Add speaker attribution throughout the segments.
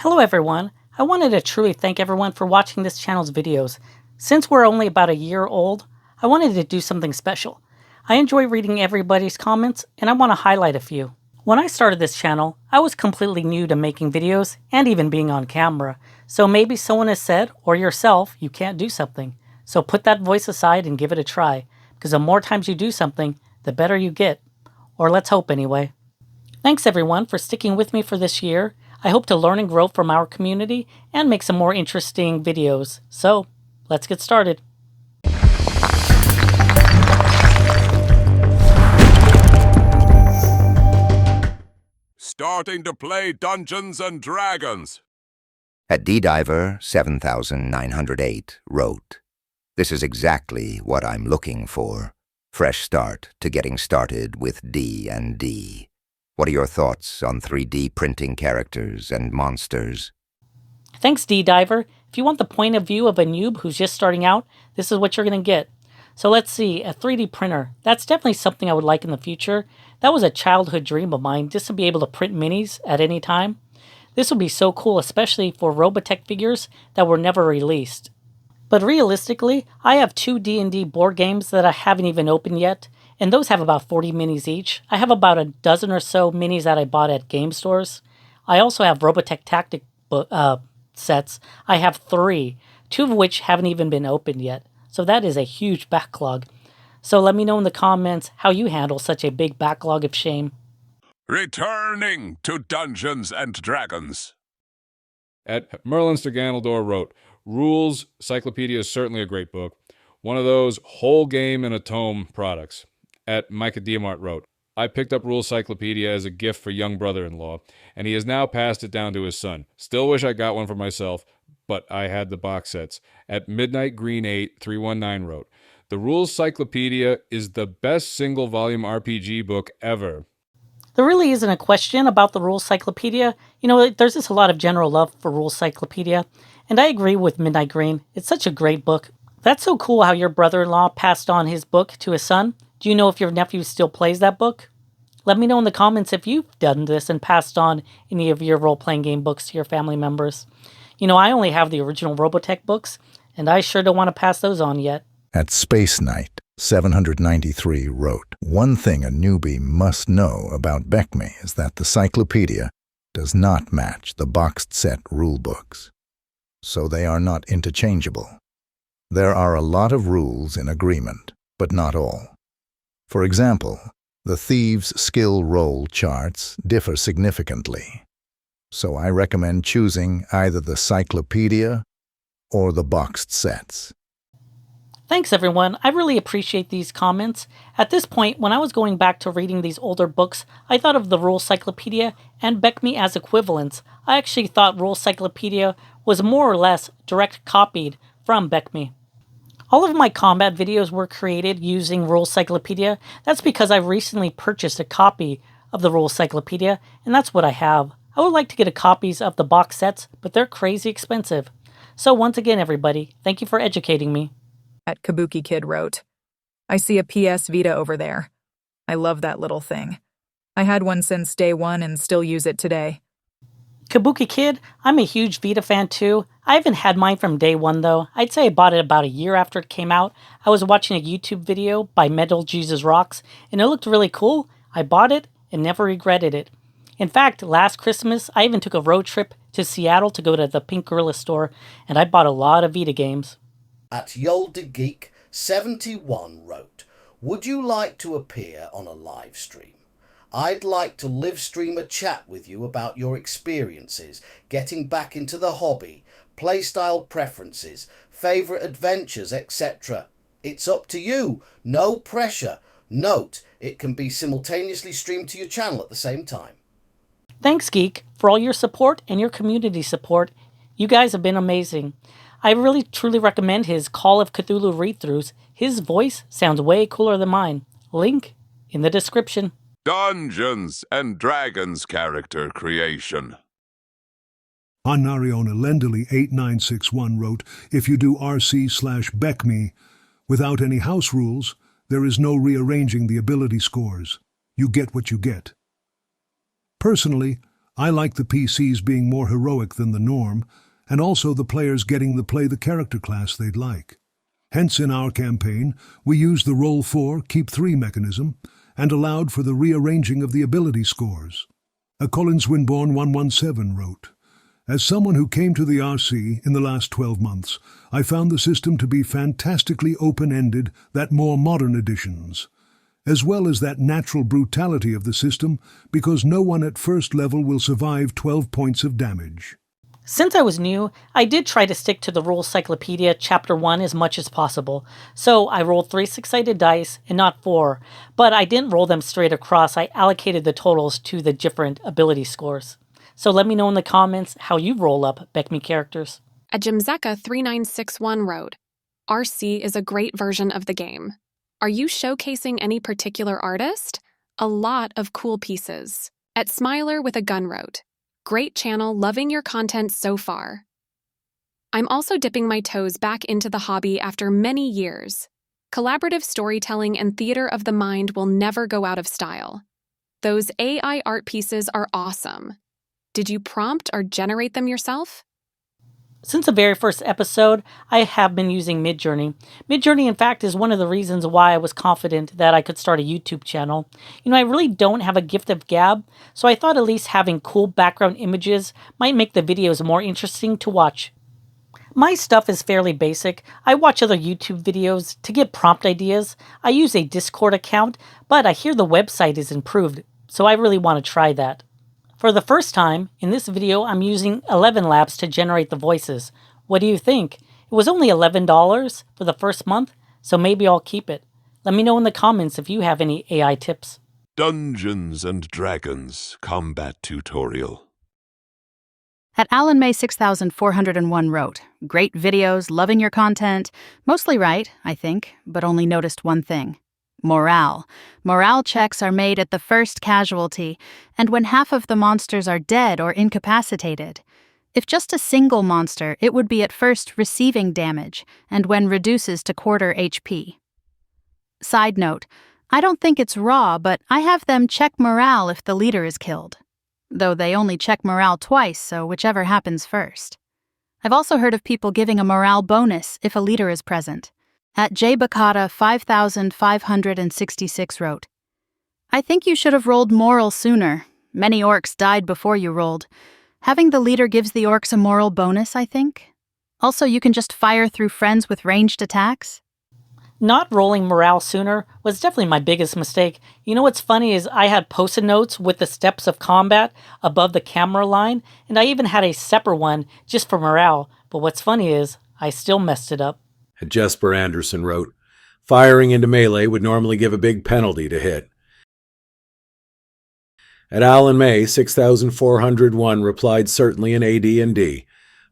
Speaker 1: Hello everyone! I wanted to truly thank everyone for watching this channel's videos. Since we're only about a year old, I wanted to do something special. I enjoy reading everybody's comments, and I want to highlight a few. When I started this channel, I was completely new to making videos and even being on camera, so maybe someone has said, or yourself, you can't do something. So put that voice aside and give it a try, because the more times you do something, the better you get. Or let's hope anyway. Thanks everyone for sticking with me for this year. I hope to learn and grow from our community and make some more interesting videos. So, let's get started.
Speaker 2: Starting to play Dungeons and Dragons.
Speaker 3: At D-Diver 7908 wrote, "This is exactly what I'm looking for. Fresh start to getting started with D&D. What are your thoughts on 3D printing characters and monsters?"
Speaker 1: Thanks, D-Diver. If you want the point of view of a noob who's just starting out, this is what you're going to get. So let's see, a 3D printer. That's definitely something I would like in the future. That was a childhood dream of mine, just to be able to print minis at any time. This would be so cool, especially for Robotech figures that were never released. But realistically, I have 2 D&D board games that I haven't even opened yet, and those have about 40 minis each. I have about a dozen or so minis that I bought at game stores. I also have Robotech Tactic sets. I have 3, 2 of which haven't even been opened yet. So that is a huge backlog. So let me know in the comments how you handle such a big backlog of shame.
Speaker 2: Returning to Dungeons and Dragons.
Speaker 4: At Merlin Sturganaldor wrote, "Rules Cyclopedia is certainly a great book. One of those whole game in a tome products." At Micah Diamart wrote, "I picked up Rules Cyclopedia as a gift for young brother-in-law, and he has now passed it down to his son. Still wish I got one for myself, but I had the box sets." At Midnight Green 8319 wrote, "The Rules Cyclopedia is the best single-volume RPG book ever."
Speaker 1: There really isn't a question about the Rules Cyclopedia. You know, there's just a lot of general love for Rules Cyclopedia, and I agree with Midnight Green. It's such a great book. That's so cool how your brother-in-law passed on his book to his son. Do you know if your nephew still plays that book? Let me know in the comments if you've done this and passed on any of your role-playing game books to your family members. You know, I only have the original Robotech books, and I sure don't want to pass those on yet.
Speaker 5: At Space Knight 793 wrote, "One thing a newbie must know about BECMI is that the Cyclopedia does not match the boxed set rulebooks, so they are not interchangeable. There are a lot of rules in agreement, but not all. For example, the Thieves' skill roll charts differ significantly, so I recommend choosing either the Cyclopedia or the boxed sets."
Speaker 1: Thanks everyone, I really appreciate these comments. At this point, when I was going back to reading these older books, I thought of the Rules Cyclopedia and BECMI as equivalents. I actually thought Rules Cyclopedia was more or less direct copied from BECMI. All of my combat videos were created using Rules Cyclopedia. That's because I recently purchased a copy of the Rules Cyclopedia, and that's what I have. I would like to get copies of the box sets, but they're crazy expensive. So once again everybody, thank you for educating me.
Speaker 6: At Kabuki Kid wrote, "I see a PS Vita over there. I love that little thing. I had one since day one and still use it today."
Speaker 1: Kabuki Kid, I'm a huge Vita fan too. I haven't had mine from day one though. I'd say I bought it about a year after it came out. I was watching a YouTube video by Metal Jesus Rocks, and it looked really cool. I bought it and never regretted it. In fact, last Christmas, I even took a road trip to Seattle to go to the Pink Gorilla store, and I bought a lot of Vita games.
Speaker 7: At YeOldGeek 71 wrote, "Would you like to appear on a live stream? I'd like to live stream a chat with you about your experiences, getting back into the hobby, playstyle preferences, favourite adventures, etc. It's up to you, no pressure. Note, it can be simultaneously streamed to your channel at the same time."
Speaker 1: Thanks, Geek, for all your support and your community support. You guys have been amazing. I really truly recommend his Call of Cthulhu read-throughs. His voice sounds way cooler than mine. Link in the description.
Speaker 2: Dungeons and Dragons character creation.
Speaker 8: Anariona Lendely 8961 wrote, "If you do RC/BECMI without any house rules, there is no rearranging the ability scores. You get what you get. Personally, I like the PCs being more heroic than the norm, and also the players getting to play the character class they'd like. Hence, in our campaign, we used the Roll 4, Keep 3 mechanism, and allowed for the rearranging of the ability scores. A Collins Winborn 117 wrote, "As someone who came to the RC in the last 12 months, I found the system to be fantastically open-ended than more modern editions, as well as that natural brutality of the system, because no one at first level will survive 12 points of damage."
Speaker 1: Since I was new, I did try to stick to the Rules Cyclopedia Chapter 1 as much as possible, so I rolled 3 six-sided dice and not 4, but I didn't roll them straight across. I allocated the totals to the different ability scores. So let me know in the comments how you roll up BECMI characters.
Speaker 9: A Jimzeka3961 wrote, RC is a great version of the game. Are you showcasing any particular artist? A lot of cool pieces. At Smiler with a Gun wrote, great channel, loving your content so far. I'm also dipping my toes back into the hobby after many years. Collaborative storytelling and theater of the mind will never go out of style. Those AI art pieces are awesome. Did you prompt or generate them yourself?
Speaker 1: Since the very first episode, I have been using Midjourney. Midjourney, in fact, is one of the reasons why I was confident that I could start a YouTube channel. I really don't have a gift of gab, so I thought at least having cool background images might make the videos more interesting to watch. My stuff is fairly basic. I watch other YouTube videos to get prompt ideas. I use a Discord account, but I hear the website is improved, so I really want to try that. For the first time, in this video, I'm using 11 Labs to generate the voices. What do you think? It was only $11 for the first month, so maybe I'll keep it. Let me know in the comments if you have any AI tips.
Speaker 2: Dungeons and Dragons Combat Tutorial.
Speaker 10: At Alan May 6401 wrote, great videos, loving your content. Mostly right, I think, but only noticed one thing. Morale. Morale checks are made at the first casualty, and when half of the monsters are dead or incapacitated. If just a single monster, it would be at first receiving damage, and when reduces to quarter HP. Side note, I don't think it's raw, but I have them check morale if the leader is killed. Though they only check morale twice, so whichever happens first. I've also heard of people giving a morale bonus if a leader is present. At JBakata 5566 wrote, I think you should have rolled moral sooner. Many orcs died before you rolled. Having the leader gives the orcs a moral bonus, I think. Also, you can just fire through friends with ranged attacks.
Speaker 1: Not rolling morale sooner was definitely my biggest mistake. What's funny is I had post-it notes with the steps of combat above the camera line, and I even had a separate one just for morale. But what's funny is I still messed it up.
Speaker 11: Jesper Anderson wrote, firing into melee would normally give a big penalty to hit. At Alan May 6401 replied, certainly in AD&D,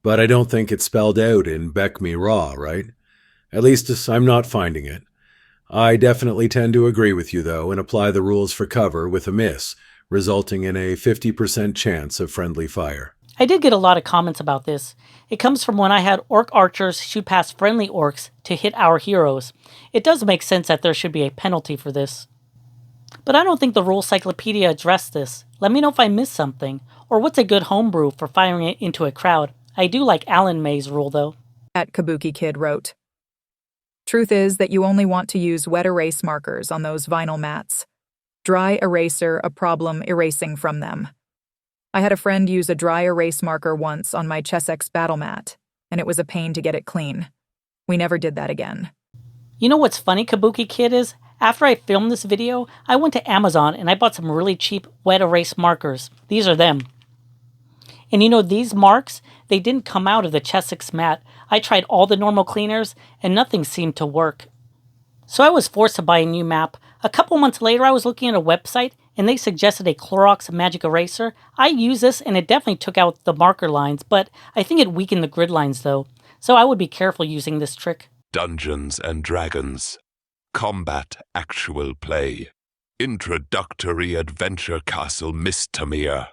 Speaker 11: but I don't think it's spelled out in BECMI Raw, right? At least I'm not finding it. I definitely tend to agree with you, though, and apply the rules for cover with a miss, resulting in a 50% chance of friendly fire.
Speaker 1: I did get a lot of comments about this. It comes from when I had orc archers shoot past friendly orcs to hit our heroes. It does make sense that there should be a penalty for this. But I don't think the Rules Cyclopedia addressed this. Let me know if I missed something, or what's a good homebrew for firing it into a crowd. I do like Alan May's rule, though.
Speaker 6: At Kabuki Kid wrote, truth is that you only want to use wet erase markers on those vinyl mats. Dry eraser a problem erasing from them. I had a friend use a dry erase marker once on my Chessex battle mat, and it was a pain to get it clean. We never did that again.
Speaker 1: You know what's funny, Kabuki Kid, is after I filmed this video, I went to Amazon and I bought some really cheap wet erase markers. These are them. And these marks, they didn't come out of the Chessex mat. I tried all the normal cleaners and nothing seemed to work. So I was forced to buy a new map. A couple months later, I was looking at a website and they suggested a Clorox Magic Eraser. I used this and it definitely took out the marker lines, but I think it weakened the grid lines though. So I would be careful using this trick.
Speaker 2: Dungeons and Dragons Combat Actual Play Introductory Adventure Castle Mistamere.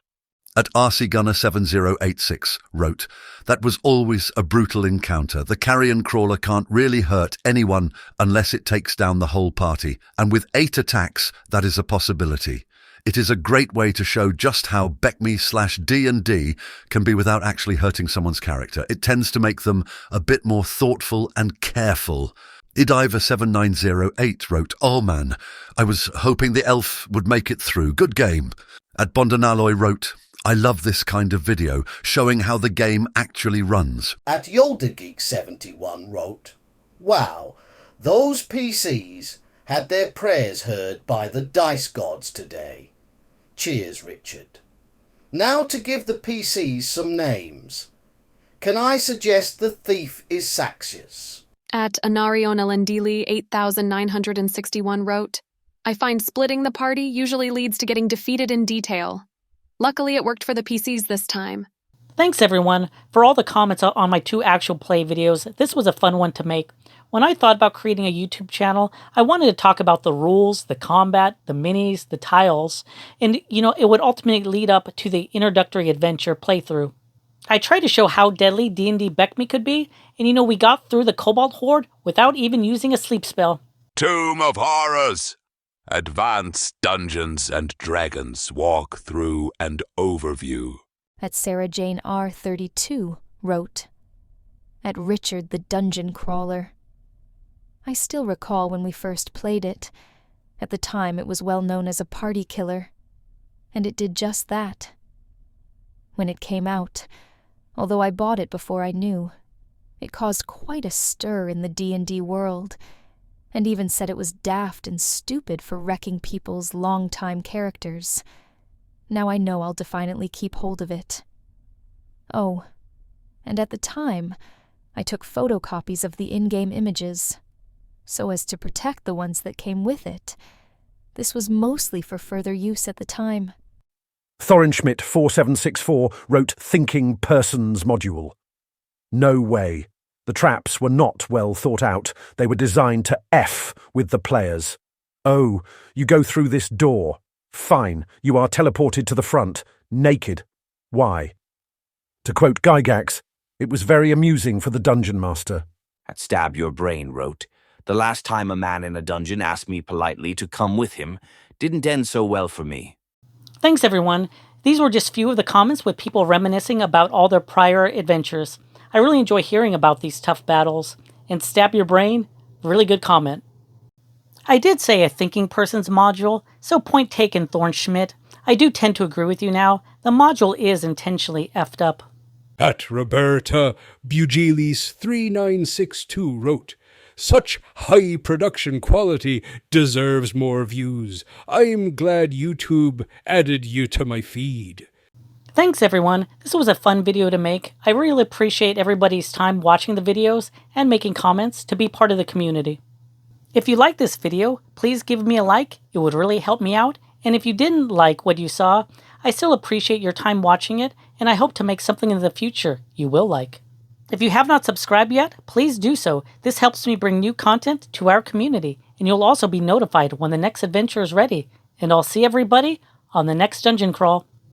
Speaker 12: At RC Gunner 7086 wrote, that was always a brutal encounter. The carrion crawler can't really hurt anyone unless it takes down the whole party, and with 8 attacks, that is a possibility. It is a great way to show just how BECMI/D&D can be without actually hurting someone's character. It tends to make them a bit more thoughtful and careful. Idiver7908 wrote, "Oh man, I was hoping the elf would make it through. Good game." At Bondanaloy wrote, "I love this kind of video, showing how the game actually runs."
Speaker 7: At YeOldGeek71 wrote, "Wow, those PCs had their prayers heard by the dice gods today. Cheers, Richard. Now to give the PCs some names. Can I suggest the thief is Saxius?"
Speaker 9: At Anariona Lendili 8961 wrote, "I find splitting the party usually leads to getting defeated in detail. Luckily it worked for the PCs this time."
Speaker 1: Thanks everyone for all the comments on my 2 actual play videos. This was a fun one to make. When I thought about creating a YouTube channel, I wanted to talk about the rules, the combat, the minis, the tiles, and it would ultimately lead up to the introductory adventure playthrough. I tried to show how deadly D&D BECMI could be, and we got through the Kobold Horde without even using a sleep spell.
Speaker 2: Tomb of Horrors! Advanced Dungeons and Dragons walkthrough and overview.
Speaker 13: At Sarah Jane R32 wrote, "At Richard the Dungeon Crawler. I still recall when we first played it. At the time it was well known as a party killer, and it did just that. When it came out, although I bought it before I knew, it caused quite a stir in the D&D world, and even said it was daft and stupid for wrecking people's long-time characters. Now I know I'll defiantly keep hold of it. Oh, and at the time, I took photocopies of the in-game images, so as to protect the ones that came with it. This was mostly for further use at the time."
Speaker 14: Thorinschmidt 4764 wrote Thinking Persons module. "No way. The traps were not well thought out. They were designed to F with the players. Oh, you go through this door. Fine, you are teleported to the front, naked. Why?" To quote Gygax, "It was very amusing for the dungeon master."
Speaker 15: At Stab Your Brain wrote, "The last time a man in a dungeon asked me politely to come with him didn't end so well for me."
Speaker 1: Thanks everyone. These were just few of the comments with people reminiscing about all their prior adventures. I really enjoy hearing about these tough battles. And Stab Your Brain, really good comment. I did say a thinking person's module, so point taken, Thornschmidt. I do tend to agree with you now. The module is intentionally effed up.
Speaker 4: At Roberta Bugilis 3962 wrote, "Such high production quality deserves more views. I'm glad YouTube added you to my feed."
Speaker 1: Thanks everyone. This was a fun video to make. I really appreciate everybody's time watching the videos and making comments to be part of the community. If you liked this video, please give me a like. It would really help me out. And if you didn't like what you saw, I still appreciate your time watching it, and I hope to make something in the future you will like. If you have not subscribed yet, please do so. This helps me bring new content to our community, and you'll also be notified when the next adventure is ready. And I'll see everybody on the next Dungeon Crawl.